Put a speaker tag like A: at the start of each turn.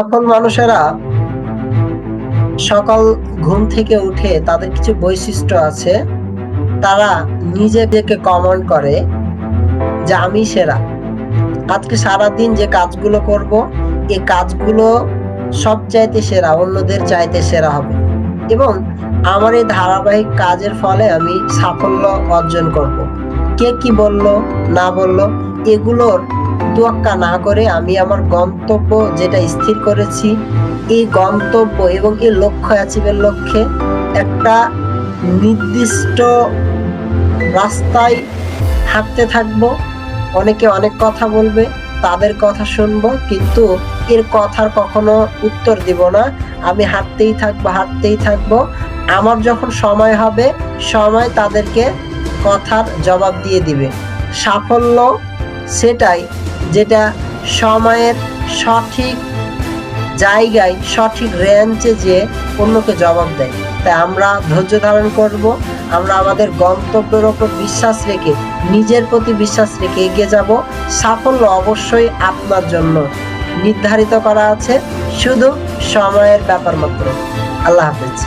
A: সফল মানুষেরা সকাল ঘুম থেকে উঠে তাদের কিছু বৈশিষ্ট্য আছে। তারা নিজেদেরকে কমেন্ট করে যে আমি সেরা। আজকে সারাদিন যে কাজগুলো করব, এই কাজগুলো সবচাইতে সেরা, অন্যদের চাইতে সেরা হবে এবং আমার এই ধারাবাহিক কাজের ফলে আমি সাফল্য অর্জন করব। কে কি বলল না বলল এগুলোর তোয়াক্কা না করে আমি আমার গন্তব্য যেটা স্থির করেছি, এই গন্তব্য এবং এই লক্ষ্য অ্যাচিভের লক্ষ্যে একটা নির্দিষ্ট রাস্তায় হাঁটতে থাকবো। অনেকে অনেক কথা বলবে, তাদের কথা শুনবো, কিন্তু এর কথার কখনো উত্তর দিব না। আমি হাঁটতেই থাকবো। আমার যখন সময় হবে, সময় তাদেরকে কথার জবাব দিয়ে দিবে। সাফল্য সেটাই যেটা সময়ের সঠিক জায়গায় সঠিক রেঞ্জে যে অন্যকে জবাব দেয়। তাই আমরা ধৈর্য ধারণ করব, আমরা আমাদের গন্তব্যের ওপর বিশ্বাস রেখে, নিজের প্রতি বিশ্বাস রেখে এগিয়ে যাব। সাফল্য অবশ্যই আপনার জন্য নির্ধারিত করা আছে, শুধু সময়ের ব্যাপার মাত্র। আল্লাহ হাফেজ।